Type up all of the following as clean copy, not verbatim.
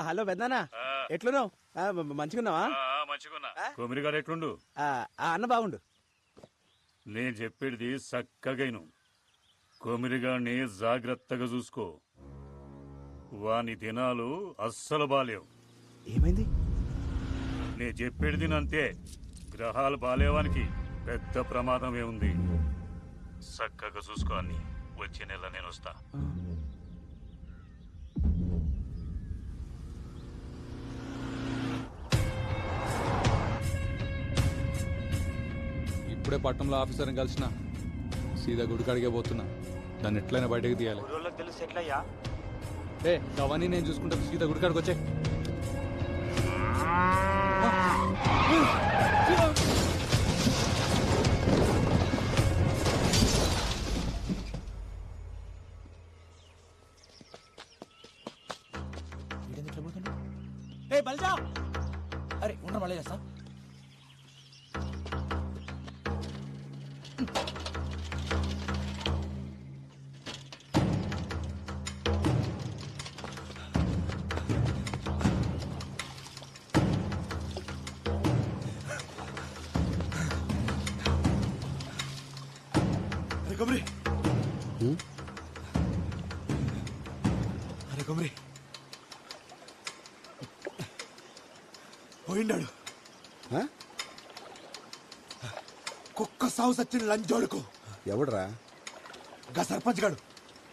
Hello పెద్దనా, ఎట్లున్నావు? మంచిగున్నావా? మంచిగున్నా. కొమిరి గారు ఎట్లుండు? అన్న బాగుండు. నేను చెప్పేది చక్కగైను. కొమిరిగాడిని జాగ్రత్తగా చూసుకో. వాని దినాలు అస్సలు బాలేవు. ఏమైంది? నే చెప్పేది అంతే. గ్రహాలు బాలేవానికి పెద్ద ప్రమాదమే ఉంది. చక్కగా చూసుకో అన్ని. వచ్చే నెల నేను వస్తా. ఇప్పుడే పట్టణంలో ఆఫీసర్ని కలిసిన సీదా గుడికాడికే పోతున్నా. దాన్ని ఎట్లయినా బయటకు తీయాలి. తెలుసు ఎట్లయ్యా? అవన్నీ నేను చూసుకుంటా. సీదా గుడికాడికి వచ్చే. బల్జా, అరే ఉండరు మళ్ళీ చేస్తా. కొమరి, అరే కొమరి పోయిండాడు. కుక్క సాగు సచ్చిన లంచోడుకు. ఎవడరా? గా సర్పంచ్ గాడు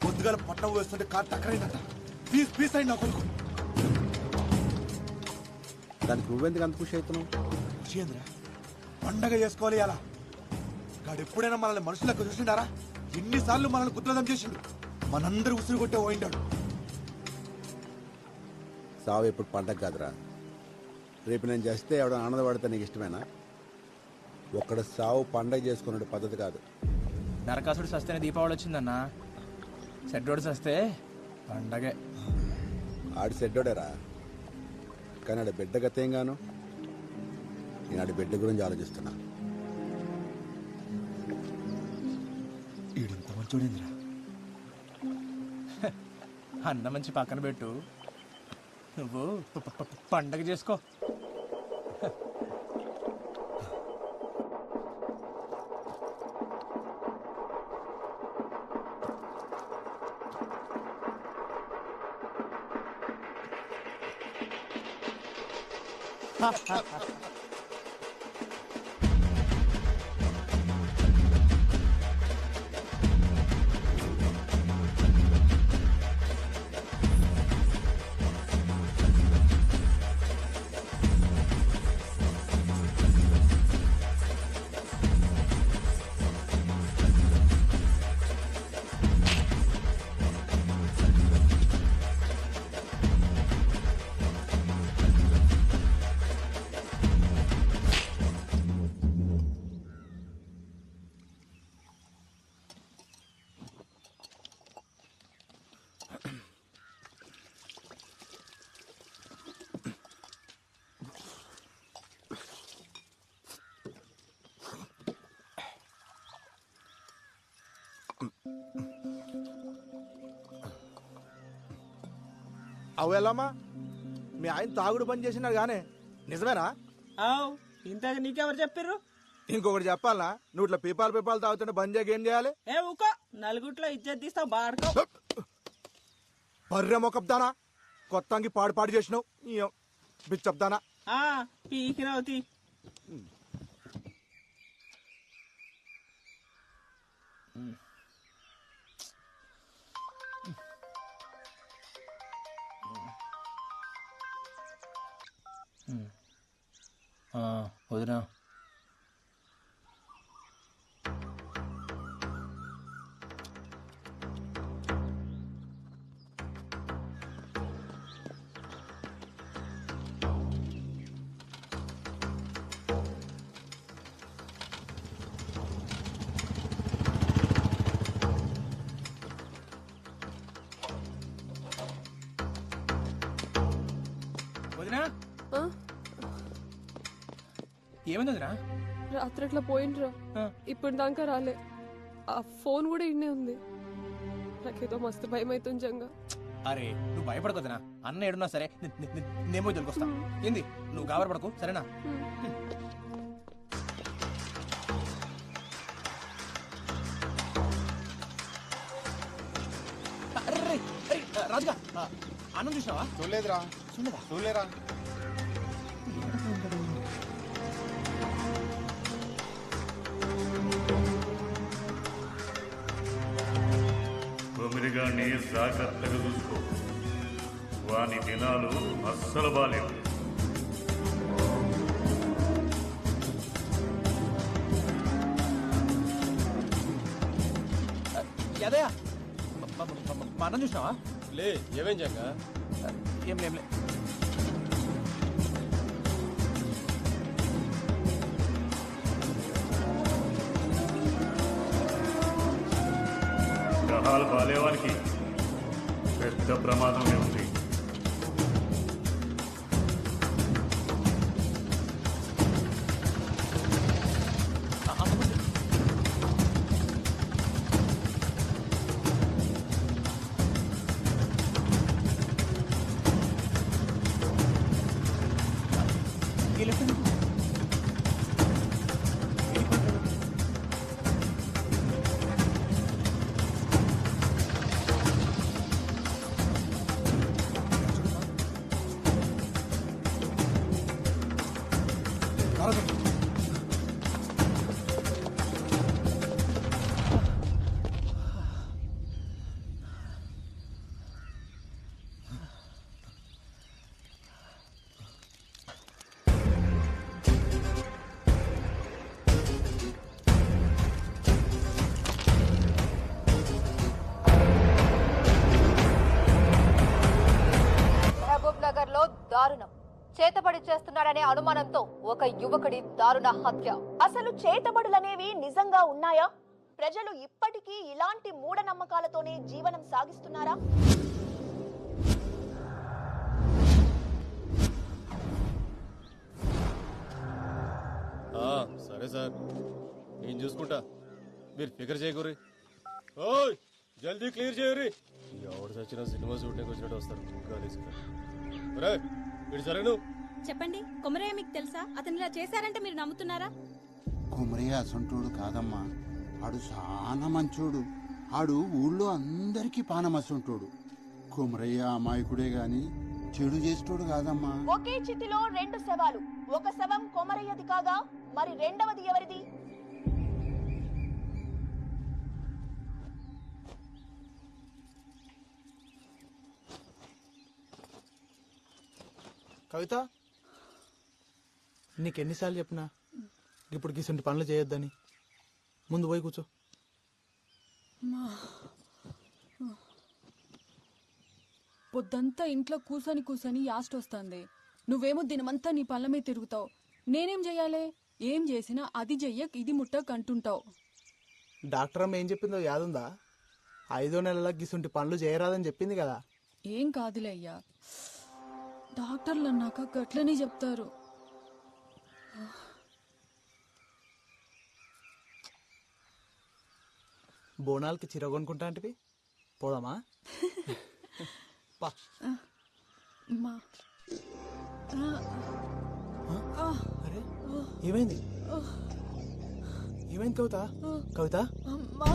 పొద్దుగాల పట్టం వేస్తుంటే కారు టక్కరైందట. పీస్ పీస్ అయింది నా కొడుకు. దానికి నువ్వెందుకు అంత ఖుషి అవుతున్నావు? ఖుషి పండగ చేసుకోవాలి అలా. గాడు ఎప్పుడైనా మనల్ని మనుషులకు చూసిండారా? ఎన్నిసార్లు మనల్ని కుట్రదం చేసిండు. మనందరూ ఉసురు కొట్టే పోయిండాడు. సావు ఎప్పుడు పండగ కాదురా. రేపు నేను చేస్తే ఎవడ ఆనందపడితే నీకు ఇష్టమేనా? ఒక్కడ సావు పండగ చేసుకునే పద్ధతి కాదు. నరకాసుడు సస్తేనే దీపావళి వచ్చిందన్నా. సెడ్డోడు సస్తే పండగే. ఆడి సెడ్డోడేరా, కానీ ఆడి బిడ్డ గతేంగాను. నేను ఆడి బిడ్డ గురించి ఆలోచిస్తున్నా. ఈడంత మంచోడేందిరా. అన్న మంచి పక్కన పెట్టు, నువ్వు పండగ చేసుకో. అవు ఎలామా, మీ ఆయన తాగుడు పని చేసినాడు గానే, నిజమేనా? ఇంతకు నీకెవరు చెప్పారు? ఇంకొకటి చెప్పాలనా? నువ్వు ఇట్లా పీపాలు తాగుతుంటే బంద్ చేయక ఏం చేయాలి? ఊకో, నలుగుట్లో ఇజ్జత్ తీస్తావు బాడుకో. బర్రె మొక్కబ్దానా, కొత్తంగి పాడు చేసినావు బిచ్చబ్దానా. పీకినవుతి. వదినా, ఏమైందిరా? రాత్రి అట్లా పోయిండ్రా, ఇప్పుడు దాకా రాలే. ఆ ఫోన్ కూడా ఇన్నే ఉంది. నాకేదో మస్తు భయం అవుతుంది జంగా. అరే నువ్వు భయపడకొద్దనా అన్న ఏడున్నా సరే నేమో దొరికొస్తా ఏంది నువ్వు గాబరపడకు సరేనా అరే అరే, అరే, రాజుగా అన్నం చూసినావా చూడలేదురా చూడలేదా చూడలేరా కొమిరిగాన్ని జాగ్రత్తగా చూసుకో వాని దినాలు అస్సలు బాలేవు యాదయ్య మా అన్నం చూసినావా లే ఏమేం జంగా ఏం లేం లే గ్రహాలు బాలేవానికి పెద్ద ప్రమాదమే ఉంది మహబూబ్ నగర్ లో దారుణం చేతబడి చేస్తున్నాడనే అనుమానంతో ఒక యువకుడి దారుణ హత్య. అసలు చేతబడులనేవి నిజంగా ఉన్నాయా? ప్రజలు ఇప్పటికీ ఇలాంటి మూఢనమ్మకాలతోనే జీవనం సాగిస్తున్నారా? సరే సార్ నేను చూసుకుంటా మీరు ఫికర్ చేయకూరి ఓయ్ జల్దీ క్లియర్ చేయరి ఎవడు చచ్చిన సినిమా షూటింగ్ వచ్చినట్టు వస్తారు ఇటు సరే నువ్వు చెప్పండి కొమరయ్య మీకు తెలుసా? అతను ఇలా చేశారంటే మీరు నమ్ముతున్నారా? కుమరయ్య అసంటోడు కాదమ్మా, ఆడు చాలా మంచోడు. ఆడు ఊళ్ళో అందరికీ పానమసంటోడు. కుమరయ్య అమాయకుడే గాని చెడు చేసేటోడు కాదమ్మా. ఒకే చితిలో రెండు శవాలు. ఒక శవం కొమరయ్యది కాగా మరి రెండవది ఎవరిది? కవిత, నీకెన్నిసార్లు చెప్పినా ఇప్పుడు గిసంటి పనులు చేయొద్దని. ముందు పోయి కూర్చో. పొద్దంతా ఇంట్లో కూసని కూసని యాస్ట్ వస్తుంది. నువ్వేమో దినమంతా నీ పళ్ళ మీద తిరుగుతావు. నేనేం చెయ్యాలి? ఏం చేసినా అది చెయ్యక్ ఇది ముట్టక్ అంటుంటావు. డాక్టర్ అమ్మ ఏం చెప్పిందో యాదుందా? 5వ నెలల గిసంటి పనులు చేయరాదని చెప్పింది కదా. ఏం కాదులే అయ్యా, డాక్టర్లు అన్నాక గట్లనే చెప్తారు. బోనాలకి చీర కొనుక్కుంటా అంటివి, పోదామా? పా. మా అరే ఏమైంది? ఏమైంది కవిత? కవిత అమ్మా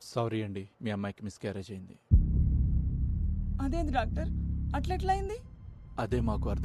సారీ అండి, మీ అమ్మాయికి మిస్క్యారేజ్ అయింది. అదేంది డాక్టర్ అట్లెట్లయింది? అదే మాకు అర్థం